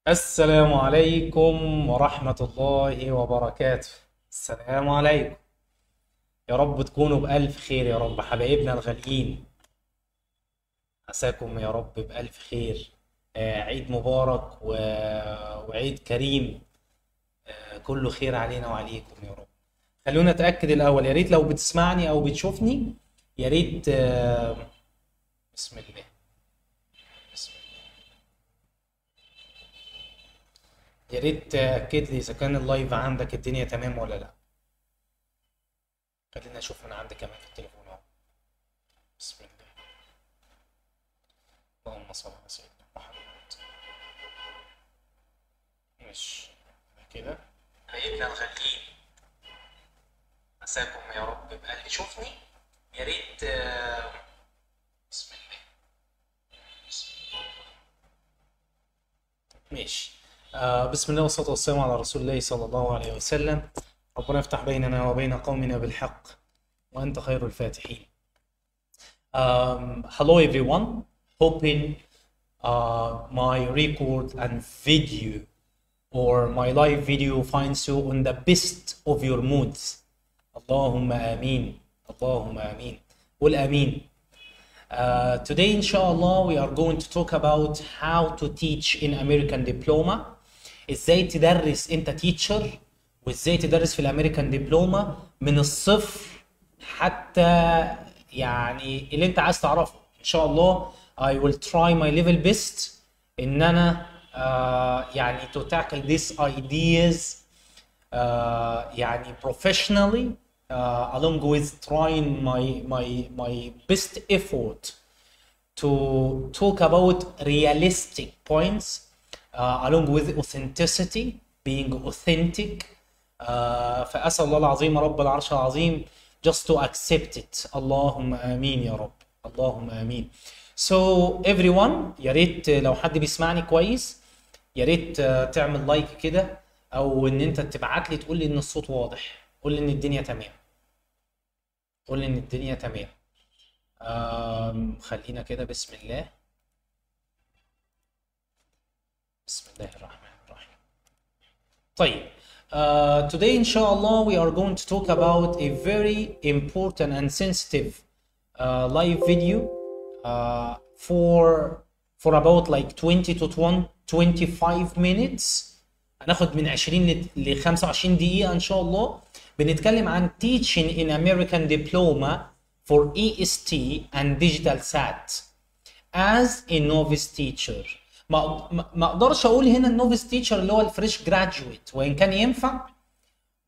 السلام عليكم ورحمة الله وبركاته. السلام عليكم. يا رب تكونوا بألف خير يا رب حبايبنا الغاليين. عساكم يا رب بألف خير. عيد مبارك وعيد كريم. كله خير علينا وعليكم يا رب. خلونا نتأكد الأول، يا ريت لو بتسمعني أو بتشوفني، يا ريت بسم الله. بسم الله. يا ريت تأكد لي إذا كان اللايف عندك الدنيا تمام ولا لأ. خلينا نشوف من عندي كمان في التليفون اهو. بسم الله. اللهم صل على سيدنا محمد. مش كده حبايبنا الغاليين، مساكم يا رب بقلبي. شوفني يا ريت بسم الله. بسم الله. ماشي. بسم الله والصلاة والسلام على رسول الله صلى الله عليه وسلم. ربنا يفتح بيننا وبين قومنا بالحق وأنت خير الفاتحين. Hello everyone, hoping my record and video or my live video finds you on the best of your moods. اللهم آمين. اللهم آمين. قل آمين. Today inshallah we are going to talk about how to teach in American diploma. ازاي تدرس انت teacher وازاي تدرس في الامريكان دبلومه من الصفر حتى يعني اللي انت عايز تعرفه ان شاء الله. I will try my level best ان انا يعني to tackle these ideas يعني professionally, along with trying my best effort to talk about realistic points, along with authenticity, being authentic. فأسأل الله العظيم رب العرش العظيم just to accept it. اللهم آمين يا رب. اللهم آمين. So everyone، يا ريت لو حد بيسمعني كويس يا ريت تعمل لايك كده، او ان انت تبعت لي تقول لي ان الصوت واضح، قول لي ان الدنيا تمام، قول لي ان الدنيا تمام. خلينا كده. بسم الله. بسم الله الرحمن الرحيم. طيب. Today inshallah we are going to talk about a very important and sensitive live video for about like 20 to 25 minutes. هناخد من 20 ل 25 دقيقة إن شاء الله. بنتكلم عن teaching in American diploma for EST and digital SAT as a novice teacher. ما اقدرش اقول هنا النوفيس تيتشر اللي هو الفريش جراجويت، وان كان ينفع،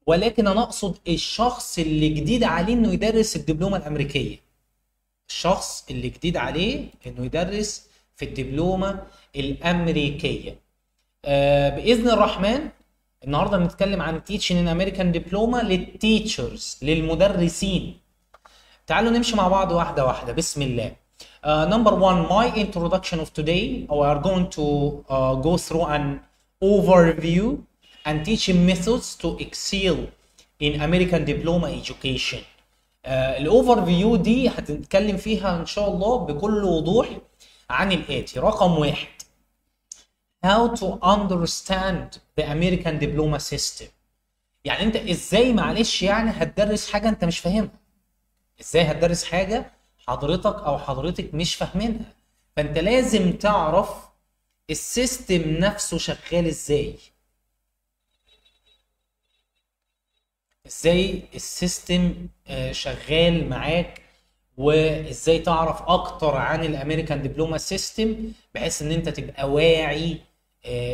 ولكن انا اقصد الشخص اللي جديد عليه انه يدرس الدبلومه الامريكيه. الشخص اللي جديد عليه انه يدرس في الدبلومه الامريكيه. باذن الرحمن النهارده بنتكلم عن تيتشن ان امريكان دبلومه للتيتشرز، للمدرسين. تعالوا نمشي مع بعض واحده واحده. بسم الله. Number one, my introduction of today, we are going to go through an overview and teaching methods to excel in American diploma education. الاوفرفيو دي هتتكلم فيها ان شاء الله بكل وضوح عن الاتي. رقم واحد، how to understand the American diploma system. يعني انت ازاي معلش يعني هتدرس حاجه انت مش فاهمها؟ ازاي هتدرس حاجه حضرتك او حضرتك مش فاهمينها؟ فانت لازم تعرف السيستم نفسه شغال ازاي. ازاي السيستم شغال معاك، وازاي تعرف اكتر عن الامريكان دبلوما سيستم بحيث ان انت تبقى واعي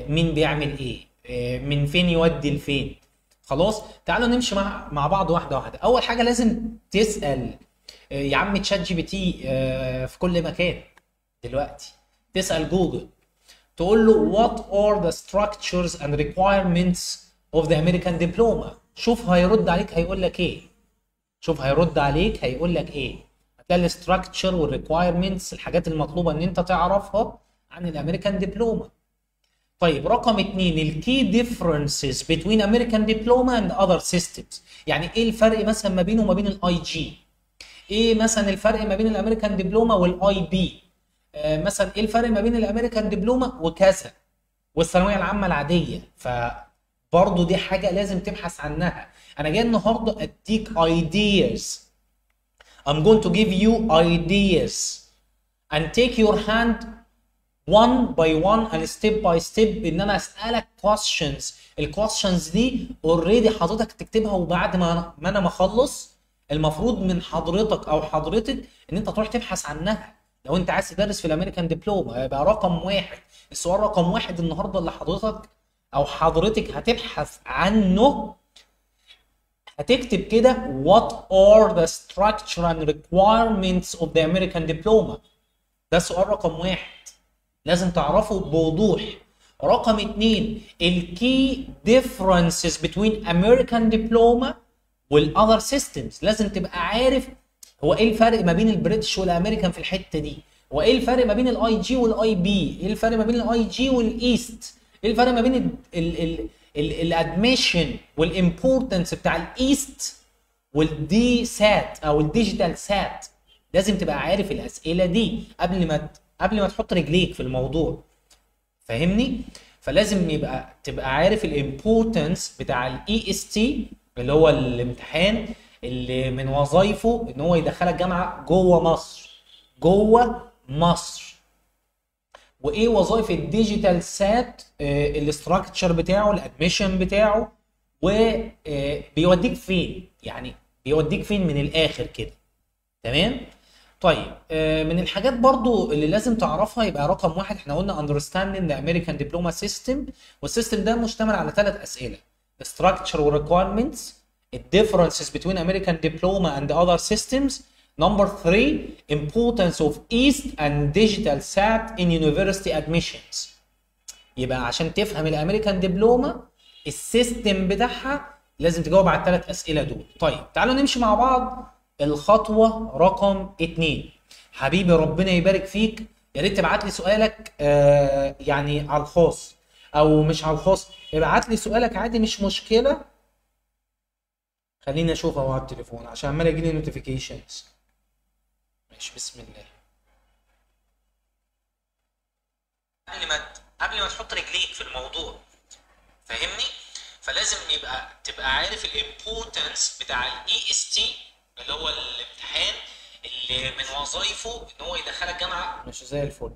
مين بيعمل ايه، من فين يودي لفين. خلاص، تعالوا نمشي مع بعض واحده واحده. اول حاجه لازم تسال يا عم تشات جي بي تي في كل مكان دلوقتي. تسال جوجل تقول له what are the structures and requirements of the American diploma. شوف هيرد عليك هيقول لك ايه. شوف هيرد عليك هيقول لك ايه. هتلاقي الستراكشر والريكوايرمنتس، الحاجات المطلوبه ان انت تعرفها عن الامريكان دبلوما. طيب رقم اتنين، الكي ديفرنسز بين امريكان دبلوما اند اذر سيستمز. يعني ايه الفرق مثلا ما بينه وما بين الاي جي؟ ايه مثلا الفرق ما بين الامريكان دبلوما والاي بي؟ مثلا ايه الفرق ما بين الامريكان دبلوما وكذا؟ والثانويه العامه العاديه. فبرضه دي حاجه لازم تبحث عنها. انا جاي النهارده اديك ideas. I'm going to give you ideas and take your hand one by one and step by step ان انا اسالك questions. الكويشنز دي اوريدي حضرتك تكتبها، وبعد ما انا ما اخلص المفروض من حضرتك او حضرتك ان انت تروح تبحث عنها. لو انت عايز تدرس في الامريكان ديبلوما يبقى رقم واحد، السؤال رقم واحد النهارده اللي حضرتك او حضرتك هتبحث عنه، هتكتب كده what are the structure and requirements of the American diploma. ده السؤال رقم واحد، لازم تعرفه بوضوح. رقم اتنين الكي differences between American diploma والاذر systems. لازم تبقى عارف هو ايه الفرق ما بين البريتش والامريكان في الحته دي، هو ايه الفرق ما بين الاي جي والاي بي، ايه الفرق ما بين الاي جي والايست، ايه الفرق ما بين الادميشن والامبورتنس بتاع الايست والدي سات او الديجيتال سات. لازم تبقى عارف الاسئله دي قبل ما تحط رجليك في الموضوع، فاهمني؟ فلازم تبقى عارف الامبورتنس بتاع الاي اس تي اللي هو الامتحان اللي من وظايفه ان هو يدخلك جامعه جوه مصر، جوه مصر. وايه وظائف الديجيتال سات، الاستراكشر بتاعه، الادميشن بتاعه، وبيوديك فين، يعني بيوديك فين من الاخر كده. تمام؟ طيب من الحاجات برضو اللي لازم تعرفها يبقى رقم واحد احنا قلنا understanding the American diploma system، والسيستم ده مشتمل على 3 اسئله: structure و requirements, differences between American diploma and other systems, number 3 importance of East and digital SAT in university admissions. يبقى عشان تفهم الامريكان دبلومه السيستم بتاعها لازم تجاوب على ال3 اسئله دول. طيب تعالوا نمشي مع بعض الخطوه رقم 2. حبيبي ربنا يبارك فيك، يا ريت تبعت لي سؤالك يعني على الخاص او مش على الخاص، ابعت لي سؤالك عادي مش مشكله. خليني اشوف اهو على التليفون عشان عمال يجي لي نوتيفيكيشنز. ماشي بسم الله. قبل ما تحط رجليك في الموضوع، فاهمني؟ فلازم تبقى عارف الامبورتنس بتاع الاي اس تي اللي هو الامتحان اللي من وظايفه ان هو يدخلك جامعه مش زي الفل.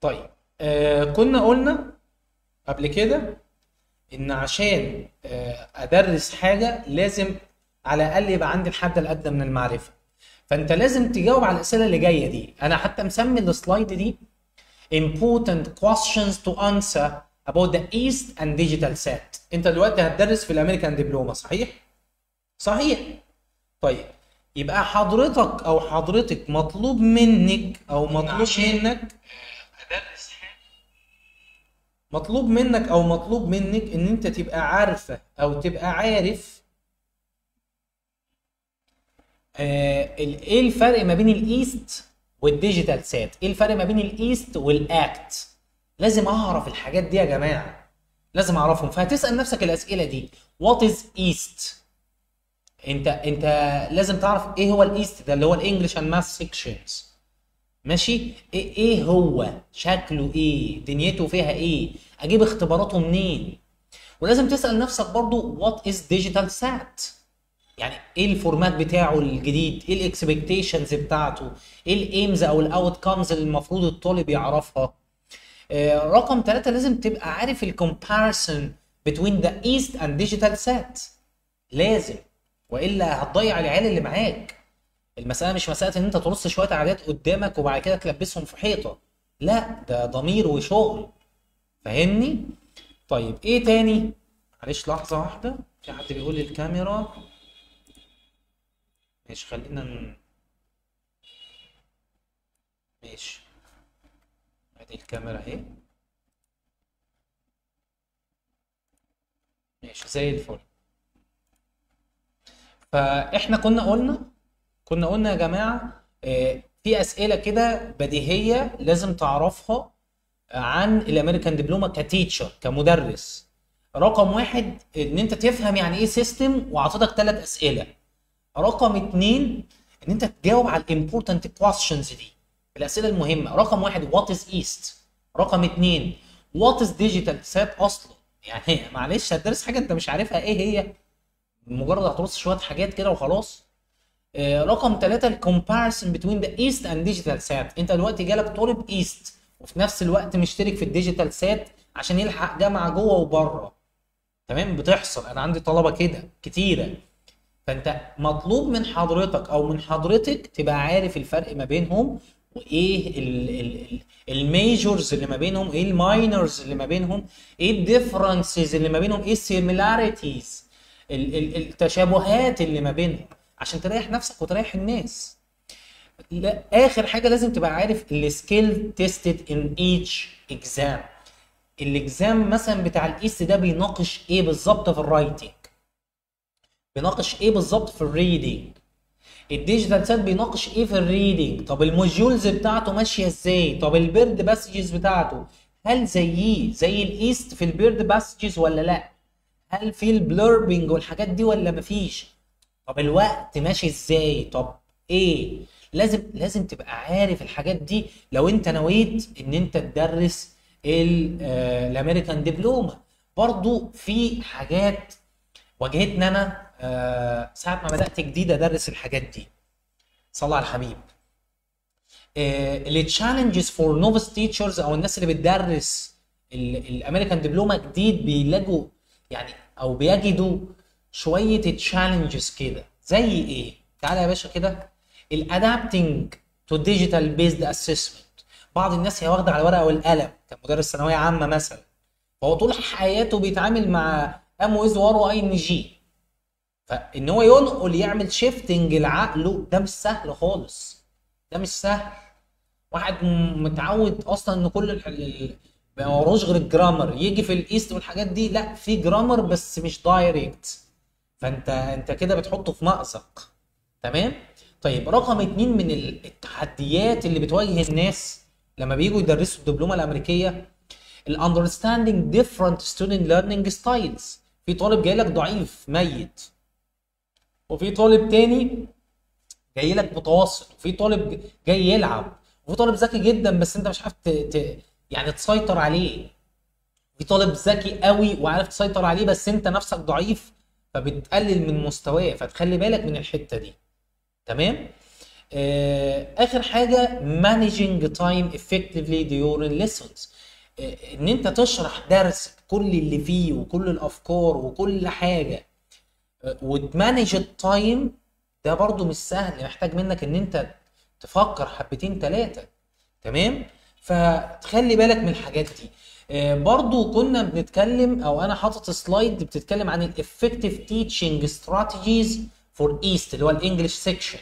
طيب كنا قلنا قبل كده ان عشان ادرس حاجه لازم على الاقل يبقى عندي الحد الادنى من المعرفه. فانت لازم تجاوب على الاسئله اللي جايه دي. انا حتى مسمي السلايد دي important questions to answer about the East and digital SAT. انت دلوقتي هتدرس في الامريكان دبلومه، صحيح؟ صحيح. طيب يبقى حضرتك او حضرتك مطلوب منك او مطلوب منك ادرس حاجه، مطلوب منك ان انت تبقى عارفه او تبقى عارف ايه الفرق ما بين الايست والديجيتال سات، ايه الفرق ما بين الايست والاكت. لازم اعرف الحاجات دي يا جماعه، لازم اعرفهم. فهتسال نفسك الاسئله دي: وات از ايست؟ انت لازم تعرف ايه هو الايست ده اللي هو الانجليش اند ماث سيكشنز. ماشي؟ ايه هو شكله، ايه دنيته، فيها ايه، اجيب اختباراته منين. ولازم تسال نفسك برضو وات از ديجيتال سات، يعني ايه الفورمات بتاعه الجديد، ايه الاكسبكتيشنز بتاعته، ايه الايمز او الاوت كامز اللي المفروض الطالب يعرفها. رقم 3 لازم تبقى عارف الكومباريسون between the east and digital set. لازم، والا هتضيع العيال اللي معاك. المساله مش مساله ان انت ترص شويه عادات قدامك وبعد كده تلبسهم في حيطه، لا ده ضمير وشغل، فاهمني؟ طيب ايه تاني؟ معلش لحظه واحده، في حد بيقول لي الكاميرا. ماشي خلينا ماشي ادي الكاميرا اهي. ماشي زي الفل. فاحنا كنا قلنا يا جماعه في اسئله كده بديهيه لازم تعرفها عن الامريكان دبلومه كتيتشر كمدرس. رقم 1 ان انت تفهم يعني ايه سيستم، وعطيتك 3 اسئله. رقم 2 ان انت تجاوب على الامبورتنت كويشنز دي، الاسئله المهمه. رقم 1 وات از ايست، رقم اتنين، وات از ديجيتال سات اصلا؟ يعني معلش هتدرس حاجه انت مش عارفها ايه هي، مجرد هترص شويه حاجات كده وخلاص. رقم ثلاثة، الكومباريسون بتوين ذا ايست اند ديجيتال سات. انت دلوقتي جالك طالب ايست وفي نفس الوقت مشترك في الديجيتال سات عشان يلحق جامعه جوه وبره. تمام، بتحصل، انا عندي طلبه كده كتيره. فانت مطلوب من حضرتك او من حضرتك تبقى عارف الفرق ما بينهم، وايه الميجورز اللي ما بينهم، ايه الماينرز اللي ما بينهم، ايه الديفرنسز اللي ما بينهم، ايه السيميلاريتيز، التشابهات اللي ما بينهم، عشان تريح نفسك وتريح الناس. لا، اخر حاجه لازم تبقى عارف السكيل تيستد ان ايتش اكزام. الاكزام مثلا بتاع الايست ده بيناقش ايه بالظبط في الرايتنج، بيناقش ايه بالظبط في الريدنج. الديجيتال سات بيناقش ايه في الريدنج، طب الموديولز بتاعته ماشيه ازاي، طب البيرد باسجز بتاعته هل زي الايست في البيرد باسجز ولا لا، هل في البلوربنج والحاجات دي ولا مفيش، طب الوقت ماشي ازاي، طب ايه. لازم تبقى عارف الحاجات دي لو انت نويت ان انت تدرس الامريكان دبلومه. برضو في حاجات واجهتني انا ساعه ما بدات جديد ادرس الحاجات دي. صلى على الحبيب. التشالنجز فور نوفيس تيتشرز او الناس اللي بتدرس الامريكان دبلومه جديد بيلاقوا يعني او بيجدوا شويه تشالنجز كده. زي ايه؟ تعالى يا باشا كده، الادابتنج تو ديجيتال بيزد اسسمنت. بعض الناس هي واخده على الورقه والقلم كمدرس ثانويه عامه مثلا، فهو طول حياته بيتعامل مع ام ويز وار واي ان جي، فان هو ينقل يعمل شيفتنج لعقله ده مش سهل خالص، ده مش سهل. واحد متعود اصلا ان كل ما وروش غير الجرامر، يجي في الايست والحاجات دي لا في جرامر بس مش دايركت، فانت كده بتحطه في مأزق. تمام. طيب رقم اتنين من التحديات اللي بتواجه الناس لما بييجوا يدرسوا الدبلومه الامريكيه، الاندرستاندينج ديفرنت ستودنت ليرنينج ستايلز. في طالب جاي لك ضعيف ميت، وفي طالب تاني جاي لك متوسط، وفي طالب جاي يلعب، وفي طالب ذكي جدا بس انت مش عارف يعني تسيطر عليه، في طالب ذكي قوي وعارف تسيطر عليه بس انت نفسك ضعيف فبتقلل من مستواه، فتخلي بالك من الحته دي. تمام. اخر حاجه managing time effectively during lessons. ان انت تشرح درس كل اللي فيه وكل الافكار وكل حاجه وتمانج التايم، ده برضو مش سهل، محتاج منك ان انت تفكر حبتين ثلاثه. تمام. فتخلي بالك من الحاجات دي. برضو كنا بنتكلم او انا حاطط سلايد بتتكلم عن الافكتيف تيتشنج استراتيجيز فور ايست اللي هو الانجليش سيكشن.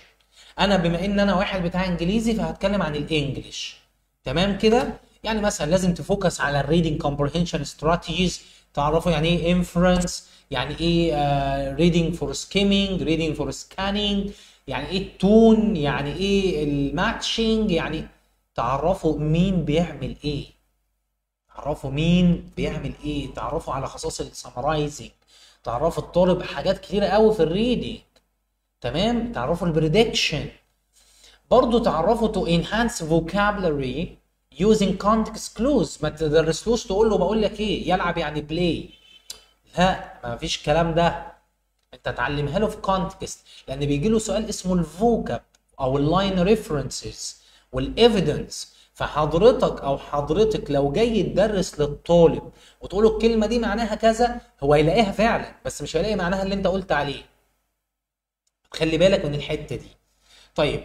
انا بما ان انا واحد بتاع انجليزي فهتكلم عن الانجليش. تمام كده. يعني مثلا لازم تفوكس على الريدنج كومبريهنشن استراتيجيز، تعرفوا يعني ايه انفرنس، يعني ايه ريدنج فور سكيمينج، ريدنج فور سكانينج، يعني ايه التون، يعني ايه الماتشنج، يعني تعرفوا مين بيعمل ايه، تعرفوا مين بيعمل ايه، تعرفوا على خصائص السمرايزنج، تعرفوا الطالب حاجات كتيره قوي في الريدنج. تمام. تعرفوا البريدكشن، برضو تعرفوا to enhance vocabulary using context clues. ما تدرسلوش تقول له بقول لك ايه يلعب يعني بلاي، لا ما فيش الكلام ده، انت تعلمها له في context، لان بيجي له سؤال اسمه الفوكاب او اللاين ريفرنسز والايفيدنس. فحضرتك او حضرتك لو جاي تدرس للطالب وتقول له الكلمه دي معناها كذا، هو هيلاقيها فعلا بس مش هيلاقي معناها اللي انت قلت عليه. خلي بالك من الحته دي. طيب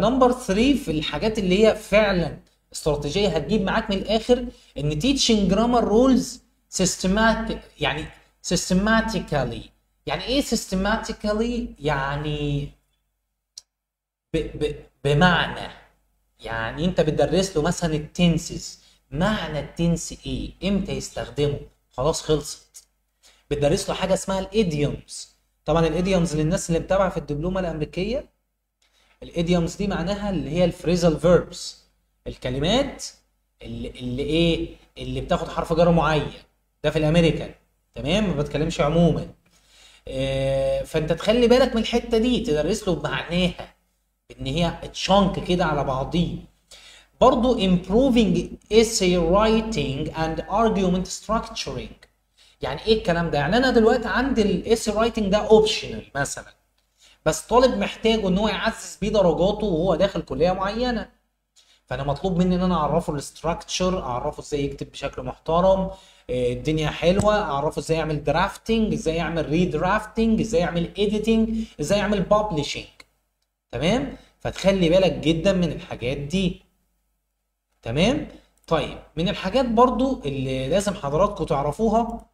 نمبر 3 في الحاجات اللي هي فعلا استراتيجيه هتجيب معاك من الاخر، ان تيتشنج جرامر رولز سيستماتيك، يعني systematically. يعني ايه systematically؟ يعني بمعنى، يعني انت بتدرس له مثلا التنسز، معنى التنس ايه، امتى يستخدمه، خلاص خلصت. بتدرس له حاجه اسمها الايديومز. طبعا الايديومز للناس اللي متابعه في الدبلومه الامريكيه، الايديومز دي معناها اللي هي الفريزال فيربس، الكلمات اللي ايه، اللي بتاخد حرف جر معين، ده في الامريكان. تمام. ما بتكلمش عموما. فانت تخلي بالك من الحته دي، تدرس له بمعناها ان هي تشانك كده على بعضيه. برضو improving essay writing and argument structuring. يعني ايه الكلام ده؟ يعني انا دلوقتي عندي الاسي رايتنج ده اوبشنال مثلا، بس طالب محتاجه ان هو يعزز بيه درجاته وهو داخل كليه معينه، فانا مطلوب مني ان انا اعرفه الاستراكشر، اعرفه ازاي يكتب بشكل محترم، الدنيا حلوه، اعرفه ازاي يعمل درافتنج، ازاي يعمل ريدرافتنج، ازاي يعمل اديتنج، ازاي يعمل بابليشنج. تمام؟ فتخلي بالك جدا من الحاجات دي. تمام؟ طيب من الحاجات برضو اللي لازم حضراتكم تعرفوها،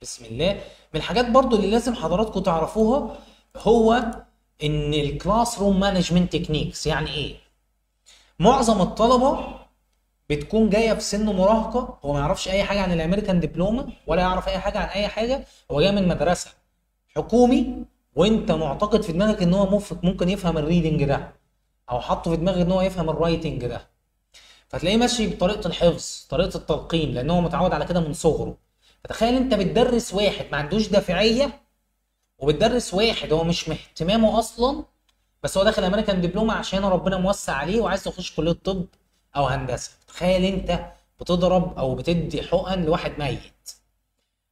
بسم الله، من الحاجات برضو اللي لازم حضراتكم تعرفوها هو ان الكلاس روم مانجمنت تكنيكس. يعني ايه؟ معظم الطلبه بتكون جايه في سن مراهقه، هو ما يعرفش اي حاجه عن الامريكان دبلومه ولا يعرف اي حاجه عن اي حاجه، هو جاي من مدرسه حكومي وانت معتقد في دماغك ان هو ممكن يفهم الريدنج ده، او حاطه في دماغك ان هو يفهم الرايتنج ده، فتلاقيه ماشي بطريقه الحفظ، طريقه التلقين، لان هو متعود على كده من صغره. فتخيل انت بتدرس واحد ما عندوش دافعيه، وبتدرس واحد هو مش اهتمامه اصلا، بس هو داخل امريكان دبلومه عشان ربنا موسع عليه وعايز يخش كليه طب او هندسه. تخيل انت بتضرب او بتدي حقن لواحد ميت.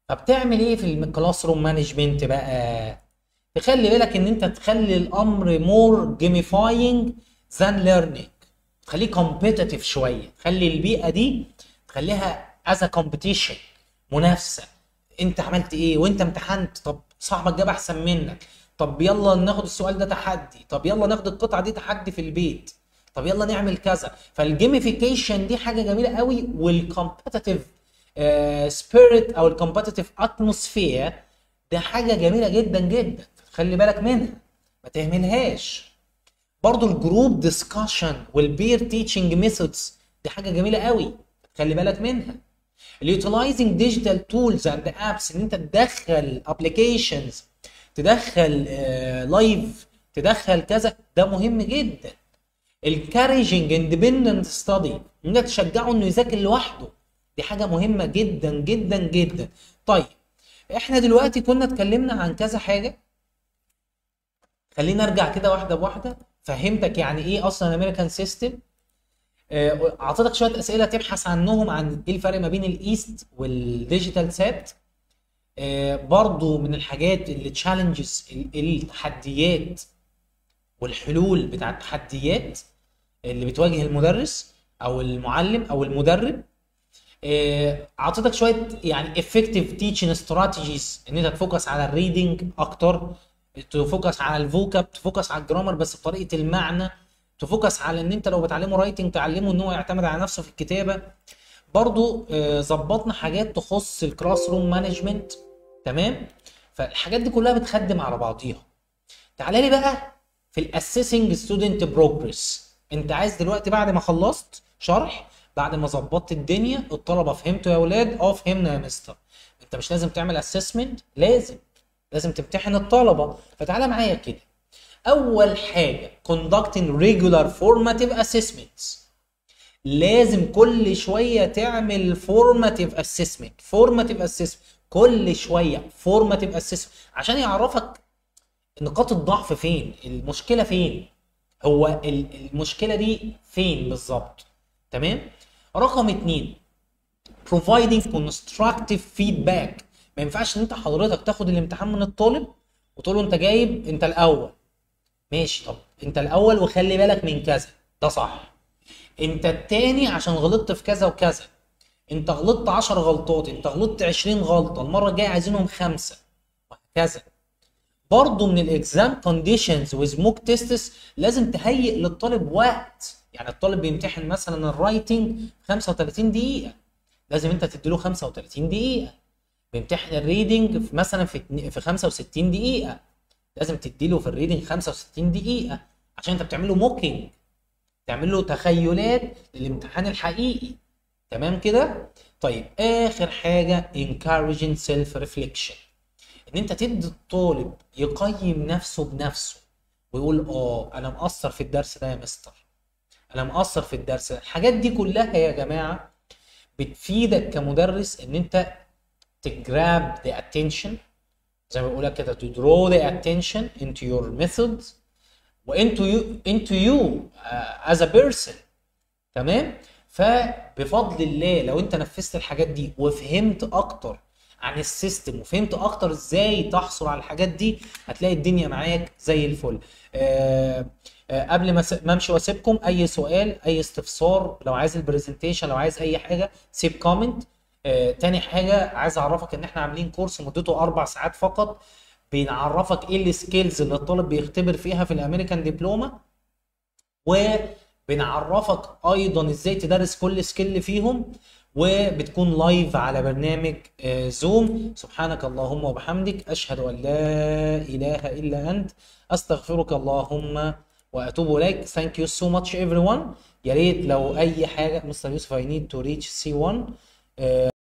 فبتعمل ايه في الكلاس روم مانجمنت بقى؟ تخلي بالك ان انت تخلي الامر مور جيميفاينج ذان ليرنينج، تخليه كومبيتيتيف شويه، تخلي البيئه دي تخليها از كومبيتيشن، منافسه. انت عملت ايه وانت امتحنت؟ طب صاحبك جاب احسن منك، طب يلا ناخد السؤال ده تحدي، طب يلا ناخد القطعه دي تحدي في البيت، طب يلا نعمل كذا. فالجيميفيكيشن دي حاجه جميله قوي، والكومبيتيتيف سبيريت او الكومبيتيتيف اتموسفير ده حاجه جميله جدا جدا، خلي بالك منها ما تهملهاش. برضو الجروب ديسكشن والبير تيتشنج ميثودز دي حاجه جميله قوي، خلي بالك منها. اليوتيلايزنج ديجيتال تولز اند ابس، ان انت تدخل ابلكيشنز، تدخل لايف، تدخل كذا، ده مهم جدا. الكاريجنج اندبندنت ستادي، ان انت تشجعه انه يذاكر لوحده، دي حاجه مهمه جدا جدا جدا. طيب احنا دلوقتي كنا اتكلمنا عن كذا حاجه، خلينا نرجع كده واحده بواحده. فهمتك يعني ايه اصلا الامريكان سيستم، اعطيتك شويه اسئله تبحث عنهم عن ايه الفرق ما بين الايست والديجيتال سات. برضو من الحاجات اللي تشالنجز، التحديات والحلول بتاع التحديات اللي بتواجه المدرس او المعلم او المدرب. اعطيتك شويه يعني افكتيف تيتشنج استراتيجيز، ان انت تفوكس على الريدنج اكتر، تفوكس على الفوكاب، تفوكس على الجرامر بس بطريقه المعنى، تفوكس على ان انت لو بتعلمه رايتنج تعلمه ان هو يعتمد على نفسه في الكتابه. برضو ظبطنا حاجات تخص الكلاس روم مانجمنت. تمام؟ فالحاجات دي كلها بتخدم على بعضيها. تعالى لي بقى في الاسيسنج ستودنت بروجريس. انت عايز دلوقتي بعد ما خلصت شرح، بعد ما ظبطت الدنيا، الطلبه فهمتوا يا اولاد؟ فهمنا يا مستر. انت مش لازم تعمل اسسمنت؟ لازم تمتحن الطلبه. فتعالى معايا كده. اول حاجه conducting regular formative assessments، لازم كل شويه تعمل formative assessment كل شويه formative assessment عشان يعرفك نقاط الضعف فين، المشكله فين، هو المشكله دي فين بالظبط. تمام؟ رقم 2 providing constructive feedback. ما ينفعش ان انت حضرتك تاخد الامتحان من الطالب وتقول له انت جايب انت الاول، ماشي، طب انت الاول وخلي بالك من كذا، ده صح. انت التاني عشان غلطت في كذا وكذا، انت غلطت 10 غلطات، انت غلطت 20 غلطه، المره الجايه عايزينهم 5، وهكذا. برضه من الاكزام كونديشنز ويز موك تيستس، لازم تهيئ للطالب وقت. يعني الطالب بيمتحن مثلا الرايتنج 35 دقيقه، لازم انت تديله 35 دقيقه. بيمتحن الريدنج في مثلا في 65 دقيقه، لازم تديله في الريدنج 65 دقيقه، عشان انت بتعمل له موكينج، تعمل له تخيلات للامتحان الحقيقي. تمام كده؟ طيب اخر حاجه encouraging self reflection، ان انت تدي الطالب يقيم نفسه بنفسه ويقول انا مقصر في الدرس ده يا مستر، انا مقصر في الدرس ده. الحاجات دي كلها يا جماعه بتفيدك كمدرس ان انت تجراب the attention، زي ما بقول لك كده to draw the attention into your methods وانتو يو از ا بيرسون. تمام. فبفضل الله لو انت نفذت الحاجات دي وفهمت اكتر عن السيستم وفهمت اكتر ازاي تحصل على الحاجات دي، هتلاقي الدنيا معاك زي الفل. قبل ما امشي واسيبكم، اي سؤال اي استفسار، لو عايز البرزنتيشن، لو عايز اي حاجه سيب كومنت. تاني حاجه عايز اعرفك ان احنا عاملين كورس مدته 4 ساعات فقط، بنعرفك ايه السكيلز اللي الطالب بيختبر فيها في الامريكان دبلومه، وبنعرفك ايضا ازاي تدرس كل سكيل فيهم، وبتكون لايف على برنامج زوم. سبحانك اللهم وبحمدك، اشهد ان لا اله الا انت، استغفرك اللهم واتوب اليك. Thank you so much everyone. يا ريت لو اي حاجه، مستر يوسف I need to reach C1.